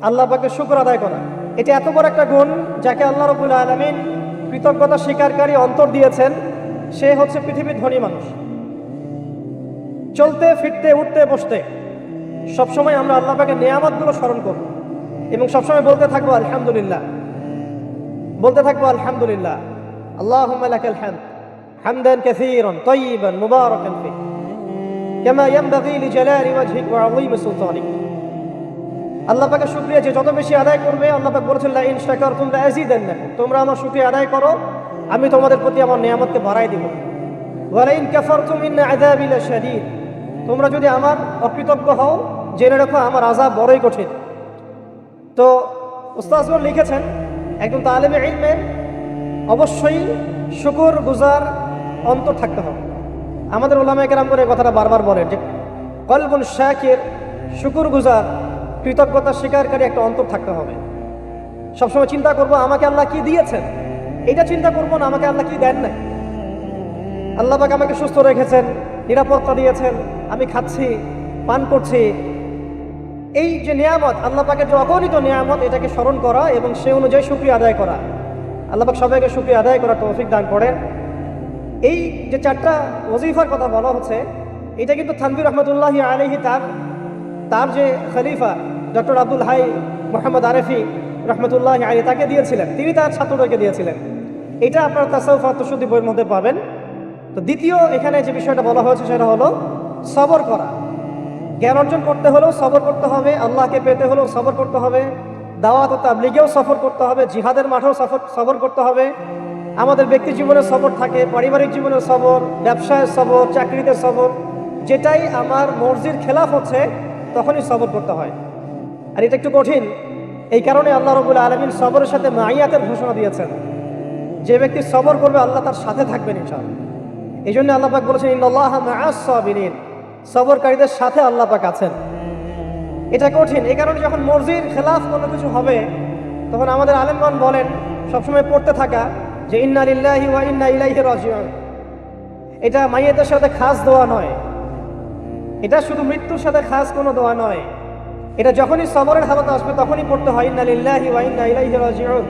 আল্লাহ পাকের শুকর আদায় করা, এটা এত বড় একটা গুণ যাকে আল্লাহ রাব্বুল আলামিন কৃতজ্ঞতা স্বীকারকারী অন্তর দিয়েছেন। সে হচ্ছে পৃথিবীর ধনী মানুষ। চলতে ফিরতে উঠতে বসতে সবসময় আমরা আল্লাহ পাকের নেয়ামতগুলো স্মরণ করব এবং সবসময় বলতে থাকবো আলহামদুলিল্লাহ, বলতে থাকবো আলহামদুলিল্লাহ। আল্লাহুম্মা লাকাল হামদ হামদান কাসীরান তাইয়িবান মুবারাকান ফীহি কামা ইয়ানবাগী লিজালালি ওয়াজহিক ওয়া আযীমি সুলতানিক। আল্লাহ পাকের শুকরিয়া যে যত বেশি আদায় করবে, আল্লাহ পাক বলেছেন লা ইন শাকারতুম লা আযীদান্নাকুম, তোমরা আমার শুকরিয়া আদায় করো আমি তোমাদের প্রতি আমার নিয়ামতকে বাড়াই দিব। ওয়া লা ইন কাফারতুম ইন্না আযাবি লাশাদীদ, তোমরা যদি আমার অকৃতজ্ঞ হও জেনে রাখো আমার আযাব বড়ই কঠিন। তো উস্তাদগণ লিখেছেন একজন তালেবে ইলমের অবশ্যই শুকর গুজার অন্তর থাকতে হবে। আমাদের উলামায়ে কেরাম করে কথাটা বারবার বলেন যে কলবুন শাকির, শুকর গুজার কৃতজ্ঞতা স্বীকারকারী একটা অন্তর থাকতে হবে। সবসময় চিন্তা করবো আমাকে আল্লাহ কি দিয়েছেন, এটা চিন্তা করবো না আমাকে আল্লাহ কি দেন নাই। আল্লাহ পাক আমাকে সুস্থ রেখেছেন, নিরাপত্তা দিয়েছেন, আমি খাচ্ছি পান করছি, এই যে নিয়ামত আল্লাহ পাকের যে অগণিত নিয়ামত, এটাকে স্মরণ করা এবং সে অনুযায়ী শুকরিয়া আদায় করা। আল্লাহ পাক সবাইকে শুকরিয়া আদায় করার তৌফিক দান করেন। এই যে চারটা ওজিফার কথা বলা হচ্ছে, এটা কিন্তু থানভীর রহমতুল্লাহি আলাইহি তার যে খলিফা ডক্টর আব্দুল হাই মোহাম্মদ আরেফি রহমতুল্লাহি আলাইহি তাকে দিয়েছিলেন, তিনি তার ছাত্রদেরকে দিয়েছিলেন। এটা আপনারা তাসাউফ আত-তাশাদ্দুদ বইয়ের মধ্যে পাবেন। তো দ্বিতীয় এখানে যে বিষয়টা বলা হয়েছে সেটা হলো সবর করা। জ্ঞান অর্জন করতে হলেও সবর করতে হবে, আল্লাহকে পেতে হলেও সবর করতে হবে, দাওয়াত ও তাবলীগেও সফর করতে হবে, জিহাদের মাঠেও সবর করতে হবে। আমাদের ব্যক্তি জীবনে সবর থাকে, পারিবারিক জীবনে সবর, ব্যবসায় সবর, চাকরিতে সবর। যেটাই আমার মর্জির খেলাফ হচ্ছে তখনই সবর করতে হয়। আর এটা একটু কঠিন, এই কারণে আল্লাহ রাব্বুল আলামিন সবরের সাথে মাইয়াতের ঘোষণা দিয়েছেন। যে ব্যক্তি সবর করবে আল্লাহ তার সাথে থাকবেন ইনশাআল্লাহ। এই জন্য আল্লাহ পাক বলেছেন ইন্নাল্লাহা মাআস সাবিরিন, সবরকারীদের সাথে আল্লাহ পাক আছেন। এটা কঠিন, এই কারণে যখন মর্জির খেলাফ কোনো কিছু হবে তখন আমাদের আলেমগণ বলেন সবসময় পড়তে থাকা যে ইন্না লিল্লাহি ওয়া ইন্না ইলাইহি রাজিউন। এটা মাইয়াতের সাথে খাস দোয়া নয়, এটা শুধু মৃত্যুর সাথে খাস কোনো দোয়া নয়, এটা যখনই সবরের হালত আসবে তখনই পড়তে হয় ইন্না লিল্লাহি ওয়া ইন্না ইলাইহি রাজিউন।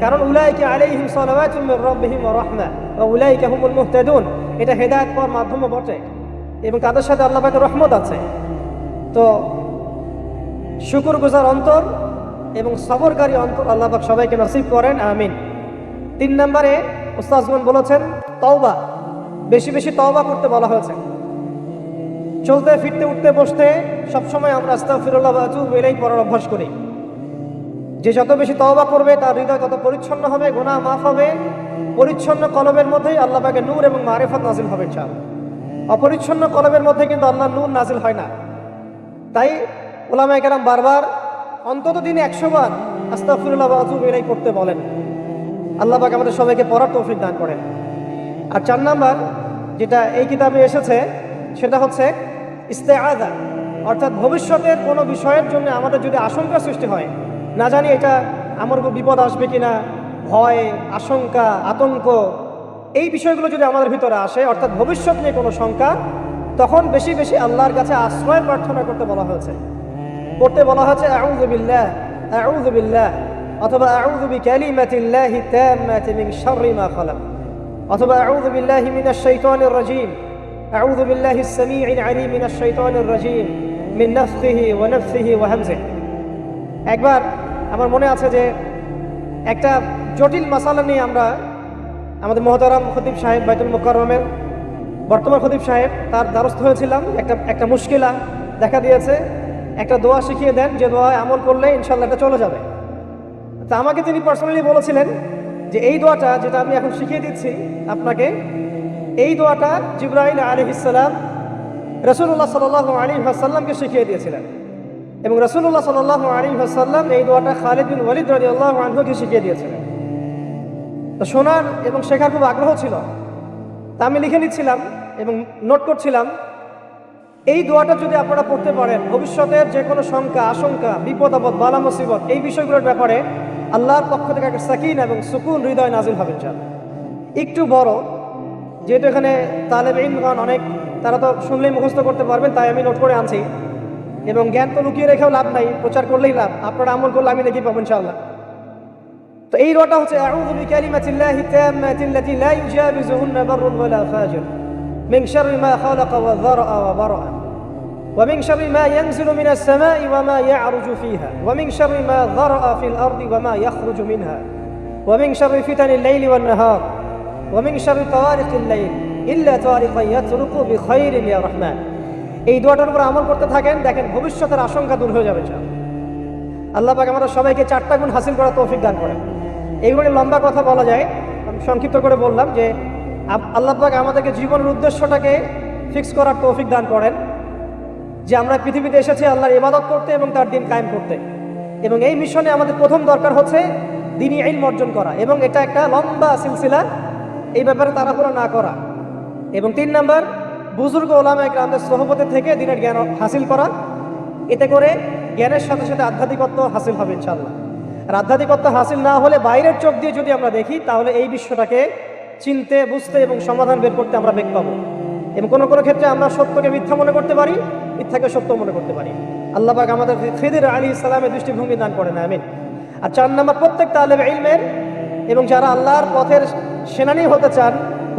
কারণ উলাইকা আলাইহিম সালাওয়াতুম মির রাব্বিহিম ওয়া রাহমা ওয়া উলাইকা হুমুল মুহতাদুন, এটা হেদায়েত পাওয়ার মাধ্যমও বটে এবং তাদের সাথে আল্লাহ পাকের রহমত আছে। তো শুকরগুজার অন্তর এবং সবরকারী অন্তর আল্লাহ পাক সবাইকে নসিব করেন, আমিন। 3 নম্বরে উস্তাদগণ বলেছেন তওবা, বেশি বেশি তওবা করতে বলা হয়েছে। চলতে ফিরতে উঠতে বসতে সবসময় আমরা আস্তাগফিরুল্লাহ ওয়া আতুবু ইলাইহি পড়ার অভ্যাস করি। যে যত বেশি তওবা করবে তার হৃদয় তত পরিচ্ছন্ন হবে, গুনাহ মাফ হবে। পরিচ্ছন্ন কলবের মধ্যেই আল্লাহ পাকের নূর এবং মারিফাত নাজিল হবে ইনশাআল্লাহ। অপরিচ্ছন্ন কলবের মধ্যে কিন্তু আল্লাহর নূর নাজিল হয় না। তাই উলামায়ে কেরাম বারবার অন্তত দিনে 100 বার আস্তাগফিরুল্লাহ ওয়া আতুবু ইলাইহি করতে বলেন। আল্লাহ পাক আমাদের সবাইকে পড়ার তৌফিক দান করেন। আর 4 নাম্বার যেটা এই কিতাবে এসেছে সেটা হচ্ছে ইস্তেআযা, অর্থাৎ ভবিষ্যতের কোনো বিষয়ের জন্য আমাদের যদি আশঙ্কা সৃষ্টি হয়, না জানি এটা আমার উপর বিপদ আসবে কিনা, ভয়, আশঙ্কা, আতঙ্ক, এই বিষয়গুলো যদি আমাদের ভিতরে আসে, অর্থাৎ ভবিষ্যৎ নিয়ে কোনো শঙ্কা, তখন বেশি বেশি আল্লাহর কাছে আশ্রয় প্রার্থনা করতে বলা হয়েছে। করতে বলা হয়েছে আউযু বিল্লাহ, আউযু বিল্লাহ, অথবা আউযু বিকালিমাতিল্লাহি তাম্মাতি মিন শাররি মা খালাক, অথবা আউযু বিল্লাহি মিনাশ শাইতানির রাজীম, আউযু বিল্লাহিস সামিউল আলীম মিনাশ শাইতানির রাজীম মিন নাফখিহি ওয়া নাফসিহি ওয়া হামজিহি। একবার আমার মনে আছে যে একটা জটিল মাসালা নিয়ে আমরা আমাদের মহতারাম খতিব সাহেব বাইতুল মুকাররমের বর্তমান খতিব সাহেব তার দ্বারস্থ হয়েছিলাম। একটা মুশকিলা দেখা দিয়েছে, একটা দোয়া শিখিয়ে দেন যে দোয়ায় আমল করলে ইনশাআল্লাহ এটা চলে যাবে। তা আমাকে তিনি পার্সোনালি বলেছিলেন যে এই দোয়াটা যেটা আমি এখন শিখিয়ে দিচ্ছি আপনাকে, এই দোয়াটা জিবরাইল আলাইহিস সালাম রাসূলুল্লাহ সাল্লাল্লাহু আলাইহি ওয়াসাল্লামকে শিখিয়ে দিয়েছিলেন এবং রাসূলুল্লাহ সাল্লাল্লাহু আলাইহি ওয়াসাল্লাম এই দোয়াটা খালিদ বিন ওয়ালিদ রাদিয়াল্লাহু আনহুকে শিখিয়ে দিয়েছিলেন। তো শোনার এবং শেখার খুব আগ্রহ ছিল, তা আমি লিখে নিচ্ছিলাম এবং নোট করছিলাম। এই দোয়াটা যদি আপনারা পড়তে পারেন, ভবিষ্যতের যে কোনো শঙ্কা, আশঙ্কা, বিপদ আপদ, বালা মুসিবত, এই বিষয়গুলোর ব্যাপারে আল্লাহর পক্ষ থেকে একটা সাকিন এবং সুকুন হৃদয় নাজিল হবে ইনশাআল্লাহ। একটু বড়, যেহেতু এখানে তালেব ইলমগণ অনেক, তারা তো শুনলেই মুখস্থ করতে পারবেন, তাই আমি নোট করে আনছি। এবং জ্ঞান তো লুকিয়ে রেখেও লাভ নাই, প্রচার করলেই লাভ, আপনারা আমল করলে আমি নাকি পাবো ইনশাআল্লাহ। তো এই দোয়াটা হচ্ছে আউযু বিকালিমাতিল্লাহি তাম্মাতিল্লাতি লা ইউজাবিজুহুন্না বাররুন ওয়ালা ফাজির মিন শাররি মা খালাকা ওয়া যারআ ওয়া বারআ ওয়া মিন শাররি মা ইয়ানজিলু মিনাস সামাই ওয়া মা ইয়া'রুজু ফিহা ওয়া মিন শাররি মা যারআ ফিল আরদি ওয়া মা ইয়াখরুজু মিনহা ওয়া মিন শাররি ফিতানিল লাইলি ওয়ান নাহার ওয়া মিন শাররি তাওয়ারিকিল লাইল ইল্লা তাওয়ারিকান ইয়াতরুকু বিখাইরিন ইয়া রাহমান। এই দোয়াটার উপর আমল করতে থাকেন, দেখেন ভবিষ্যতের আশঙ্কা দূর হয়ে যাবে ইনশাআল্লাহ। আল্লাহ পাক আমাদের সবাইকে 4টা গুণ হাসিল করার তৌফিক দান করেন। এইগুলো লম্বা কথা বলা যায়, আমি সংক্ষিপ্ত করে বললাম যে আল্লাহ পাক আমাদেরকে জীবনের উদ্দেশ্যটাকে ফিক্স করার তৌফিক দান করেন, যে আমরা পৃথিবীতে এসেছি আল্লাহর ইবাদত করতে এবং তার দিন কায়েম করতে। এবং এই মিশনে আমাদের প্রথম দরকার হচ্ছে দ্বীনি ইলম অর্জন করা, এবং এটা একটা লম্বা সিলসিলা, এই ব্যাপারে তাড়াহুড়ো না করা। এবং 3 নাম্বার, বুজুর্গ ওলামায়ে কেরামদের সোহবতে থেকে দ্বীনের জ্ঞান হাসিল করা। এতে করে জ্ঞানের সাথে সাথে আধ্যাত্মিকত্ব হাসিল হবে ইনশাআল্লাহ। আর আধ্যাত্মিকত্ব হাসিল না হলে বাইরের চোখ দিয়ে যদি আমরা দেখি, তাহলে এই বিশ্বটাকে চিনতে, বুঝতে এবং সমাধান বের করতে আমরা বেগ পাবো। এবং কোনো কোনো ক্ষেত্রে আমরা সত্যকে মিথ্যা মনে করতে পারি, মিথ্যাকে সত্য মনে করতে পারি। আল্লাহ পাক আমাদের খিদির আলাইহিস সালামের দৃষ্টিভঙ্গি দান করেন, আমিন। আর 4 নাম্বার, প্রত্যেক তালেব ইলমের এবং যারা আল্লাহর পথের সেনানী হতে চান,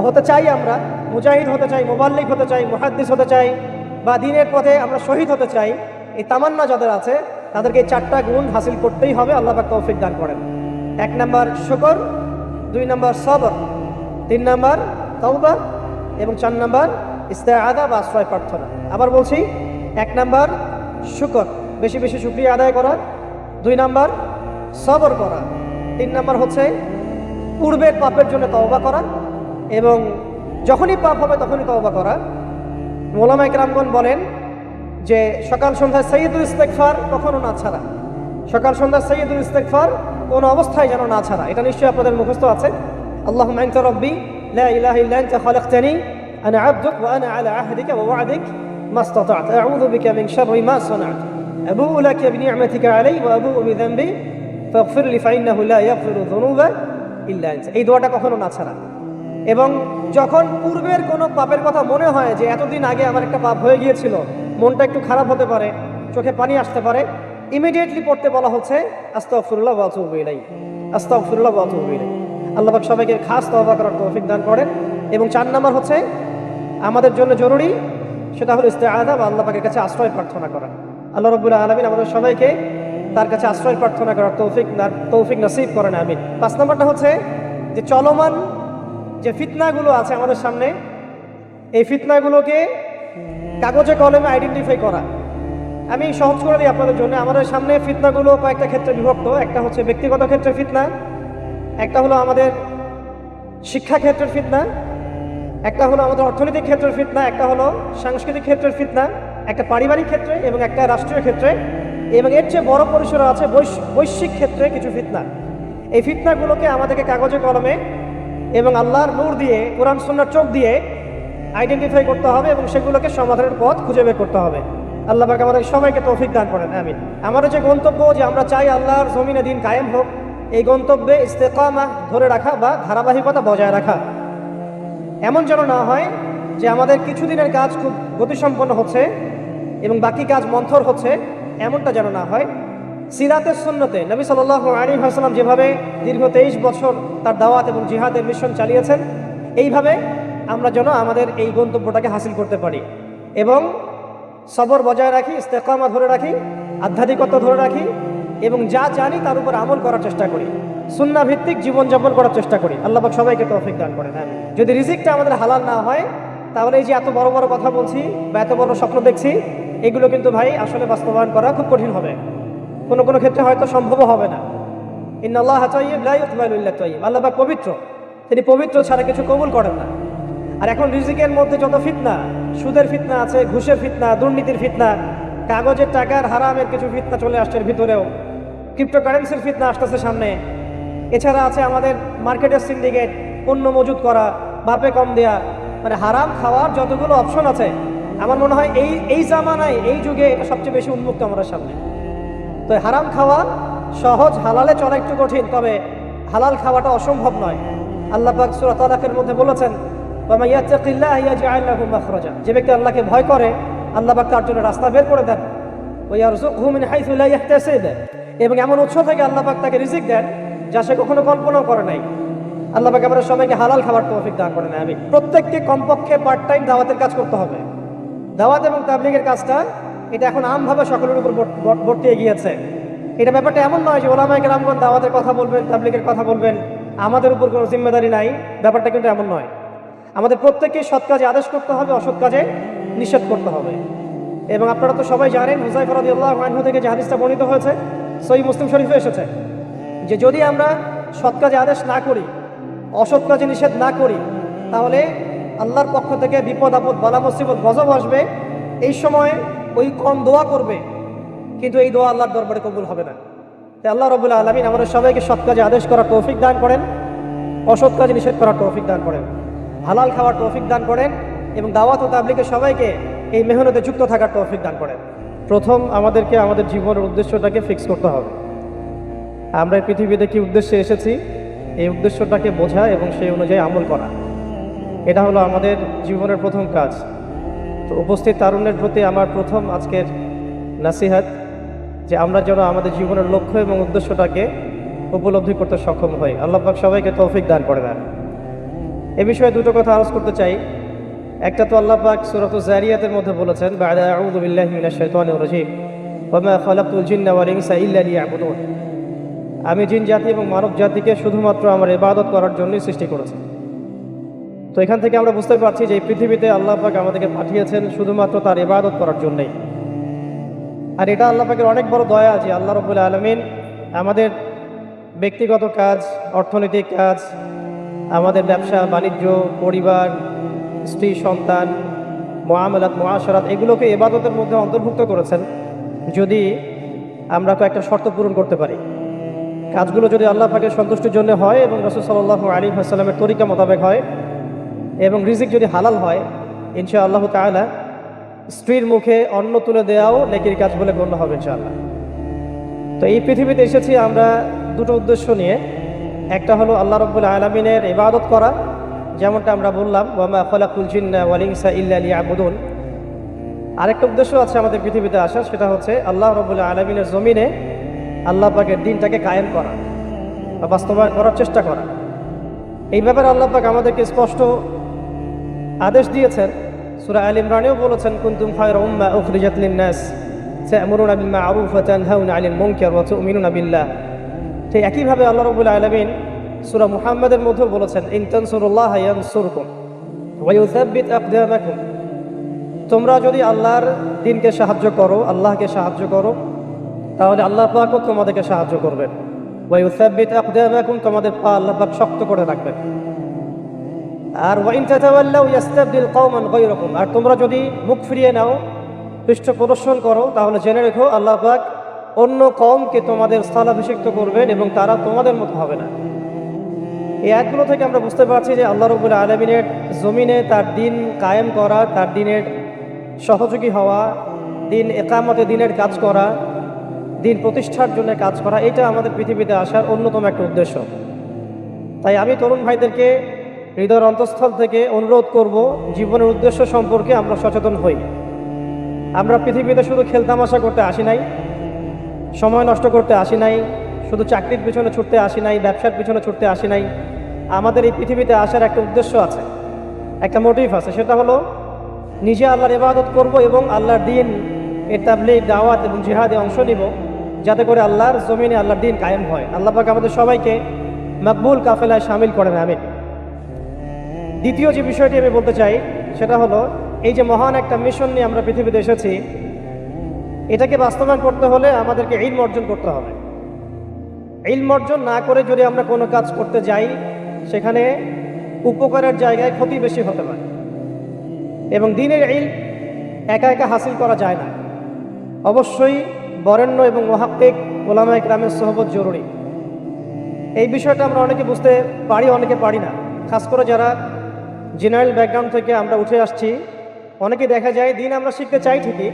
হতে চাই, আমরা মুজাহিদ হতে চাই, মুবাল্লিগ হতে চাই, মুহাদ্দিস হতে চাই, বা দ্বীনের পথে আমরা শহীদ হতে চাই, এই তামান্না যাদের আছে তাদেরকে এই 4টা গুণ হাসিল করতেই হবে। আল্লাহ পাক তৌফিক দান করেন। 1 নাম্বার শুকর, 2 নাম্বার সবর, 3 নাম্বার তাওবা এবং 4 নাম্বার ইস্তেআযা বা আশ্রয় প্রার্থনা। আবার বলছি, 1 নাম্বার শুকর, বেশি বেশি শুকরিয়া আদায় করা, 2 নাম্বার সবর করা, 3 নাম্বার হচ্ছে পূর্বের পাপের জন্য তওবা করা, এবং যখনই পাপ হবে তখনই তওবা করা। ওলামায়ে কেরামগণ বলেন যে সকাল সন্ধ্যায় সাইয়্যিদুল ইস্তিগফার কখনো না ছাড়া, সকাল সন্ধ্যায় সাইয়্যিদুল ইস্তিগফার কোনো অবস্থায় যেন না ছাড়া। এটা নিশ্চয়ই আপনাদের মুখস্থ আছে। আল্লাহুম্মা আনতা রাব্বি লা ইলাহা ইল্লা আনতা খালাকতানি আনা আবদুক ওয়া আনা আলা আহদিকা ওয়া ওয়া'দিক মাসতাতা'তু আউযু বিকা মিন শাররি মা সানা'তু আবু'ু লাকা বিনি'মাতিকা আলাইয়া ওয়া আবু'ু বিযানবি ফাগফির লি ফাইন্নাহু লা ইয়াগফিরু যুনুবা ইল্লা আনতা। এই দোয়াটা কখনো না ছাড়া। এবং যখন পূর্বের কোনো পাপের কথা মনে হয় যে এতদিন আগে আমার একটা পাপ হয়ে গিয়েছিল, মনটা একটু খারাপ হতে পারে, চোখে পানি আসতে পারে, ইমিডিয়েটলি পড়তে বলা হচ্ছে আস্তাগফিরুল্লাহ ওয়া আতুবু ইলাইহি, আস্তাগফিরুল্লাহ ওয়া আতুবু ইলাইহি। আল্লাহ পাক সবাইকে খাস তওবা করার তৌফিক দান করেন। এবং 4 নাম্বার হচ্ছে আমাদের জন্য জরুরি, সেটা হলো ইস্তেআযা বা আল্লাহ পাকের কাছে আশ্রয় প্রার্থনা করা। আল্লাহ রাব্বুল আলামিন আমাদের সবাইকে তার কাছে আশ্রয় প্রার্থনা করার তৌফিক নসিব করেন, আমিন। 5 নাম্বারটা হচ্ছে যে চলমান যে ফিতনাগুলো আছে আমাদের সামনে, এই ফিতনাগুলোকে কাগজে কলমে আইডেন্টিফাই করা। আমি সহজ করে দিই আপনাদের জন্য। আমাদের সামনে ফিতনাগুলো কয়েকটা ক্ষেত্রে বিভক্ত। একটা হচ্ছে ব্যক্তিগত ক্ষেত্রের ফিতনা, একটা হলো আমাদের শিক্ষা ক্ষেত্রের ফিতনা, একটা হলো আমাদের অর্থনৈতিক ক্ষেত্রের ফিতনা, একটা হলো সাংস্কৃতিক ক্ষেত্রের ফিতনা, একটা পারিবারিক ক্ষেত্রে এবং একটা রাষ্ট্রীয় ক্ষেত্রে, এবং এর চেয়ে বড় পরিসরে আছে বৈশ্বিক ক্ষেত্রে কিছু ফিতনা। এই ফিতনাগুলোকে আমাদেরকে কাগজে কলমে এবং আল্লাহর নূর দিয়ে, কোরআন সুন্নাহর চোখ দিয়ে আইডেন্টিফাই করতে হবে এবং সেগুলোকে সমাধানের পথ খুঁজে বের করতে হবে। আল্লাহ পাক আমাদের সবাইকে তৌফিক দান করেন, আমিন। আমাদের যে গন্তব্য, যে আমরা চাই আল্লাহর জমিনে দিন কায়েম হোক, এই গন্তব্যে ইস্তেকামা ধরে রাখা বা ধারাবাহিকতা বজায় রাখা। এমন যেন না হয় যে আমাদের কিছুদিনের কাজ খুব গতিসম্পন্ন হচ্ছে এবং বাকি কাজ মন্থর হচ্ছে, এমনটা যেন না হয়। সিরাতের সুন্নতে নবী সাল্লাল্লাহু আলাইহি ওয়াসাল্লাম যেভাবে দীর্ঘ 23 বছর তার দাওয়াত এবং জিহাদের মিশন চালিয়েছেন, এইভাবে আমরা যেন আমাদের এই গন্তব্যটাকে হাসিল করতে পারি এবং সবর বজায় রাখি, ইস্তেকামা ধরে রাখি, আধ্যাত্মিকতা ধরে রাখি এবং যা জানি তার উপর আমল করার চেষ্টা করি, সুন্নাহ ভিত্তিক জীবনযাপন করার চেষ্টা করি। আল্লাহ পাক সবাইকে তৌফিক দান করেন, আমিন। যদি রিজিকটা আমাদের হালাল না হয়, তাহলে এই যে এত বড় বড় কথা বলছি বা এত বড় স্বপ্ন দেখছি, এগুলো কিন্তু ভাই আসলে বাস্তবায়ন করা খুব কঠিন হবে। কোনো কোনো ক্ষেত্রে হয়তো সম্ভবও হবে না। ইন্নাল্লাহা তাইয়্যিব লা ইয়াকবালু ইল্লা তাইয়্যিব। আল্লাহ পাক পবিত্র, তিনি পবিত্র ছাড়া কিছু কবুল করেন না। আর এখন রিজিকের মধ্যে যত ফিতনা, সুদের ফিতনা আছে, ঘুষের ফিতনা, দুর্নীতির ফিতনা, কাগজের টাকার হারামের কিছু ফিতনা চলে আসছে এর ভিতরেও, ক্রিপ্টোকারেন্সির ফিতনা আসতেছে সামনে। এছাড়া আছে আমাদের মার্কেটের সিন্ডিকেট, পণ্য মজুত করা, বাপে কম দেয়া, মানে হারাম খাওয়ার যতগুলো অপশন আছে, আমার মনে হয় এই জামানায়, এই যুগে এটা সবচেয়ে বেশি উন্মুক্ত আমাদের সামনে। তো হারাম খাওয়া সহজ, হালালে চলা একটু কঠিন, তবে হালাল খাওয়াটা অসম্ভব নয়। আল্লাহ পাক সূরা তালাকের মধ্যে বলেছেন, ওয়া মান ইয়াত্তাকিল্লাহা ইয়াজআল লাহু মাখরাজা। যে ব্যক্তি আল্লাহকে ভয় করে, আল্লাহ পাক তার জন্য রাস্তা বের করে দেন। ওয়ারযুকহু মিন হাইসু লা ইয়াহতাসিব, এবং এমন উৎস থেকে আল্লাহ পাক তাকে রিজিক দেন যা সে কখনো কল্পনাও করে নাই। আল্লাহ পাক আমাদের সবাইকে হালাল খাবার তৌফিক দান করেন। আমি প্রত্যেককে কমপক্ষে পার্ট টাইম দাওয়াতের কাজ করতে হবে। দাওয়াত এবং তাবলীগের কাজটা এটা এখন আমভাবে সকলের উপর বর্তিয়ে গিয়েছে। এটা ব্যাপারটা এমন নয় যে ওলামায়ে কেরামগণ দাওয়াতের কথা বলবেন, তাবলীগের কথা বলবেন, আমাদের উপর কোনো জিম্মেদারি নাই। ব্যাপারটা কিন্তু এমন নয়। আমাদের প্রত্যেককে সৎ কাজে আদেশ করতে হবে, অসৎ কাজে নিষেধ করতে হবে। এবং আপনারা তো সবাই জানেন, হুযায়ফা রাদিয়াল্লাহু আনহু থেকে যে হাদিসটা বর্ণিত হয়েছে সহিহ মুসলিম শরীফে এসেছে, যে যদি আমরা সৎ কাজে আদেশ না করি, অসৎ কাজে নিষেধ না করি, তাহলে আল্লাহর পক্ষ থেকে বিপদ আপদ, বালা মুসিবত, গজব আসবে। এই সময় ওই কম দোয়া করবে, কিন্তু এই দোয়া আল্লাহর দরবারে কবুল হবে না। তাই আল্লাহ রাব্বুল আলামিন আমাদের সবাইকে সৎ কাজে আদেশ করার তৌফিক দান করেন, অসৎ কাজে নিষেধ করার তৌফিক দান করেন, হালাল খাওয়ার তৌফিক দান করেন, এবং দাওয়াত ও তাবলীগে সবাইকে এই মেহনতে যুক্ত থাকার তৌফিক দান করেন। প্রথম আমাদেরকে আমাদের জীবনের উদ্দেশ্যটাকে ফিক্স করতে হবে। আমরা এই পৃথিবীতে কি উদ্দেশ্যে এসেছি, এই উদ্দেশ্যটাকে বোঝা এবং সেই অনুযায়ী আমল করা, এটা হলো আমাদের জীবনের প্রথম কাজ। তো উপস্থিত তারুণ্যের প্রতি আমার প্রথম আজকের নাসিহাত, যে আমরা যেন আমাদের জীবনের লক্ষ্য এবং উদ্দেশ্যটাকে উপলব্ধি করতে সক্ষম হই। আল্লাহ পাক সবাইকে তৌফিক দান করে দেন। এ বিষয়ে দুটো কথা আলোচ করতে চাই। একটা তো আল্লাহ পাক সূরাতুজ যারিয়াতের মধ্যে বলেছেন, বা'দা আউযু বিল্লাহি মিনাশ শাইতানির রাজীম, ওয়া মা খালাকতুল জিন্না ওয়াল ইনসা ইল্লা লিয়াবুদুন। আমি জিন জাতি এবং মানব জাতিকে শুধুমাত্র আমার ইবাদত করার জন্যই সৃষ্টি করেছি। তো এখান থেকে আমরা বুঝতে পারছি যে এই পৃথিবীতে আল্লাহ পাক আমাদেরকে পাঠিয়েছেন শুধুমাত্র তার ইবাদত করার জন্যই। আর এটা আল্লাহ পাকের অনেক বড় দয়া যে আল্লাহ রাব্বুল আলামিন আমাদের ব্যক্তিগত কাজ, অর্থনৈতিক কাজ, আমাদের ব্যবসা বাণিজ্য, পরিবার, স্ত্রী সন্তান, মুআমালাত, মুআশারাত, এগুলোকে ইবাদতের মধ্যে অন্তর্ভুক্ত করেছেন যদি আমরা কয়েকটা শর্ত পূরণ করতে পারি। কাজগুলো যদি আল্লাহ পাকের সন্তুষ্টির জন্য হয় এবং রাসূল সাল্লাল্লাহু আলাইহি ওয়াসাল্লামের তরিকা মোতাবেক হয়, এবং রিজিক যদি হালাল হয়, ইনশাআল্লাহ তাআলা স্ত্রীর মুখে অন্ন তুলে দেওয়াও নেকির কাজ বলে গণ্য হবে ইনশাআল্লাহ। তো এই পৃথিবীতে এসেছি আমরা দুটো উদ্দেশ্য নিয়ে। একটা হলো আল্লাহ রাব্বুল আলামিনের ইবাদত করা, যেমনটা আমরা বললাম, ওয়া মা খালাকুল জিন্না ওয়াল ইনসা ইল্লা লিয়াবুদুন। আরেকটা উদ্দেশ্য আছে আমাদের পৃথিবীতে আসা, সেটা হচ্ছে আল্লাহ রাব্বুল আলামিনের জমিনে আল্লাহ পাকের দ্বীনটাকে কায়েম করা বা বাস্তবায়ন করার চেষ্টা করা। এই ব্যাপারে আল্লাহ পাক আমাদেরকে স্পষ্ট আদেশ দিয়েছেন। সূরা আল ইমরানেও বলেছেন, কুনতুম খায়রা উম্মাহ উখরিজাত লিন-নাস তা'মুরুনা বিল মা'রুফ ওয়া তানহাউনা 'আনিল মুনকার ওয়া তু'মিনুনা বিল্লাহ। ঠিক একইভাবে আল্লাহ রাব্বুল আলামিন সূরা মুহাম্মাদের মধ্যেও বলেছেন, ইন তানসুরুল্লাহা ইয়ানসুরকুম ওয়া ইউসাব্বিত আকদামাকুম। তোমরা যদি আল্লাহর দ্বীনকে সাহায্য করো, আল্লাহকে সাহায্য করো, তাহলে আল্লাহ পাকও তোমাদেরকে সাহায্য করবেন। ওয়া ইউসাব্বিত আকদামাকুম, তোমাদের পা আল্লাহ পাক শক্ত করে রাখবেন। আর ওয়া ইন তাতাওয়াল্লাউ ইয়াস্তাবদিল কওমান গায়রাকুম, আর তোমরা যদি মুখ ফিরিয়ে নাও, পৃষ্ঠ প্রদর্শন করো, তাহলে জেনে রেখো আল্লাহ পাক অন্য কওমকে তোমাদের স্থলাভিষিক্ত করবেন এবং তারা তোমাদের মতো হবে না। এই আয়াতগুলো থেকে আমরা বুঝতে পারছি যে আল্লাহ রাব্বুল আলামিনের জমিনে তার দ্বীন কায়েম করা, তার দ্বীনের সহযোগী হওয়া, দ্বীন ইকামতে দ্বীনের কাজ করা, দ্বীন প্রতিষ্ঠার জন্য কাজ করা, এটা আমাদের পৃথিবীতে আসার অন্যতম একটা উদ্দেশ্য। তাই আমি তরুণ ভাইদেরকে হৃদয়ের অন্তঃস্থল থেকে অনুরোধ করব, জীবনের উদ্দেশ্য সম্পর্কে আমরা সচেতন হই। আমরা পৃথিবীতে শুধু খেলতামাশা করতে আসি নাই, সময় নষ্ট করতে আসি নাই, শুধু চাকরির পিছনে ছুটতে আসি নাই, ব্যবসার পিছনে ছুটতে আসি নাই। আমাদের এই পৃথিবীতে আসার একটা উদ্দেশ্য আছে, একটা মোটিভ আছে, সেটা হলো নিজে আল্লাহর ইবাদত করব এবং আল্লাহর দ্বীন এর তাবলীগ, দাওয়াত এবং জিহাদে অংশ নিব, যাতে করে আল্লাহর জমিনে আল্লাহর দ্বীন কায়েম হয়। আল্লাহ পাক আমাদের সবাইকে মকবুল কাফেলায় শামিল করেন, আমিন। দ্বিতীয় যে বিষয়টি আমি বলতে চাই সেটা হলো, এই যে মহান একটা মিশন নিয়ে আমরা পৃথিবীতে এসেছি, এটাকে বাস্তবায়ন করতে হলে আমাদেরকে ইলম অর্জন করতে হবে। ইলম অর্জন না করে যদি আমরা কোনো কাজ করতে যাই, সেখানে উপকারের জায়গায় ক্ষতি বেশি হতে পারে। এবং দ্বীনের ইলম একা একা হাসিল করা যায় না, অবশ্যই বরেণ্য এবং মুহাক্কিক উলামায়ে কেরামের সোহবত জরুরি। এই বিষয়টা আমরা অনেকে বুঝতে পারি, অনেকে পারি না। খাস করে যারা জেনারেল ব্যাকগ্রাউন্ড থেকে আমরা উঠে আসছি, অনেকে দেখা যায় দ্বীন আমরা শিখতে চাই ঠিকই,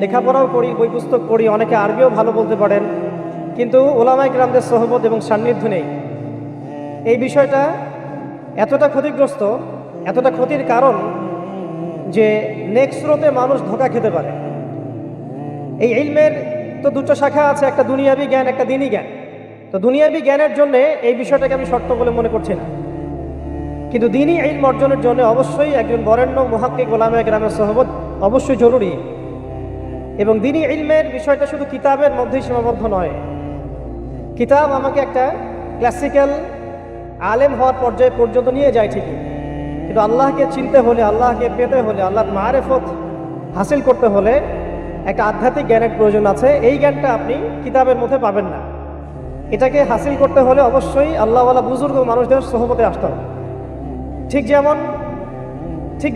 লেখাপড়াও করি, বই পুস্তক পড়ি, অনেকে আরবিও ভালো বলতে পারেন, কিন্তু উলামায়ে কেরামদের সোহবত এবং সান্নিধ্য নেই। এই বিষয়টা এতটা ক্ষতিগ্রস্ত, এতটা ক্ষতির কারণ যে নেক্সট স্রোতে মানুষ ধোঁকা খেতে পারে। এই ইলমের তো দুটো শাখা আছে, একটা দুনিয়াবি জ্ঞান, একটা দ্বীনি জ্ঞান। তো দুনিয়াবি জ্ঞানের জন্য এই বিষয়টাকে আমি শর্ত বলে মনে করছি না, কিন্তু দ্বীনি ইলম অর্জনের জন্য অবশ্যই একজন বরেণ্য মুহাক্কিক উলামায়ে কেরামের সোহবত অবশ্যই জরুরি। এবং দ্বীনি ইলমের বিষয়টা শুধু কিতাবের মধ্যেই সীমাবদ্ধ নয়। কিতাব আমাকে একটা ক্লাসিক্যাল আলেম হওয়ার পর্যায়ে পর্যন্ত নিয়ে যায় ঠিকই, কিন্তু আল্লাহকে চিনতে হলে, আল্লাহকে পেতে হলে, আল্লাহর মারেফত হাসিল করতে হলে একটা আধ্যাত্মিক জ্ঞানের প্রয়োজন আছে। এই জ্ঞানটা আপনি কিতাবের মধ্যে পাবেন না। এটাকে হাসিল করতে হলে অবশ্যই আল্লাহওয়ালা বুজুর্গ মানুষদের সোহবতে আসতে হবে। ঠিক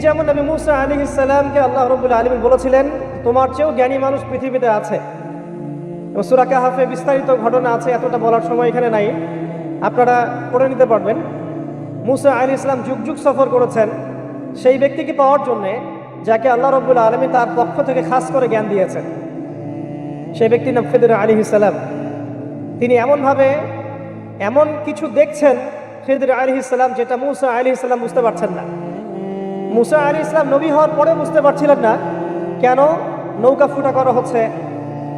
যেমন নবী মূসা আলাইহিস সালামকে আল্লাহ রাব্বুল আলামিন বলেছিলেন, তোমার চেয়েও জ্ঞানী মানুষ পৃথিবীতে আছে। এবং সূরা কাহফে বিস্তারিত ঘটনা আছে, এতটা বলার সময় এখানে নাই, আপনারা পড়ে নিতে পারবেন। মূসা আলাইহিস সালাম যুগ যুগ সফর করেছেন সেই ব্যক্তিকে পাওয়ার জন্যে যাকে আল্লাহ রাব্বুল আলামিন তার পক্ষ থেকে খাস করে জ্ঞান দিয়েছেন। সেই ব্যক্তির নাম খিদর আলাইহিস সালাম। তিনি এমন কিছু দেখছেন খিদর আলাইহিস সালাম, যেটা মূসা আলাইহিস সালাম বুঝতে পারছেন না। মূসা আলাইহিস সালাম নবী হওয়ার পরে বুঝতে পারছিলেন না কেন নৌকা ফুটা করা হচ্ছে,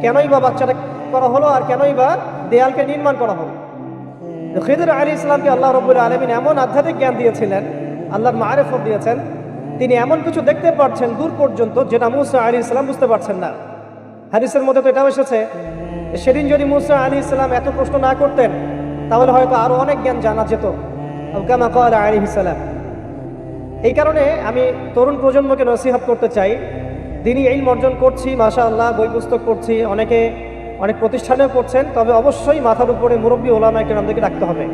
কেনই বা বাচ্চাটা করা হলো, আর কেনই বা দেয়ালকে নির্মাণ করা হলো। খিদর আলাইহিস সালামকে আল্লাহ রাব্বুল আলামিন এমন আধ্যাত্মিক জ্ঞান দিয়েছিলেন, আল্লাহর মারিফত দিয়েছেন, তিনি এমন কিছু দেখতে পাচ্ছেন দূর পর্যন্ত, যেটা মূসা আলাইহিস সালাম বুঝতে পারছেন না। হাদিসের মধ্যে তো এটাও এসেছে, সেদিন যদি মূসা আলাইহিস সালাম এত প্রশ্ন না করতেন তাহলে হয়তো আরো অনেক জ্ঞান জানা যেত, কামা ক্বালা আলাইহিস সালাম। এই কারণে আমি তরুণ প্রজন্মকে নসিহত করতে চাই, দ্বীনি ইলম অর্জন করছি, মাশাআল্লাহ, বই পুস্তক পড়ছি, অনেকে অনেক প্রতিষ্ঠানেও পড়ছেন, তবে অবশ্যই মাথার উপরে মুরব্বী ওলামায়ে কেরামদেরকে রাখতে হবে।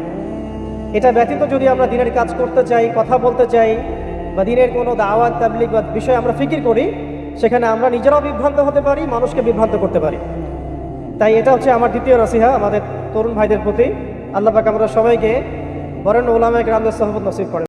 এটা ব্যতীত যদি আমরা দ্বীনের কাজ করতে চাই, কথা বলতে চাই, বা দ্বীনের কোনো দাওয়াত তাবলীগ বা বিষয়ে আমরা ফিকির করি, সেখানে আমরা নিজেরাও বিভ্রান্ত হতে পারি, মানুষকে বিভ্রান্ত করতে পারি। তাই এটা হচ্ছে আমার দ্বিতীয় নসিহা আমাদের তরুণ ভাইদের প্রতি। আল্লাহ পাক আমরা সবাইকে বরেণ্য উলামায়ে কেরামদের সোহবত নসিব করেন।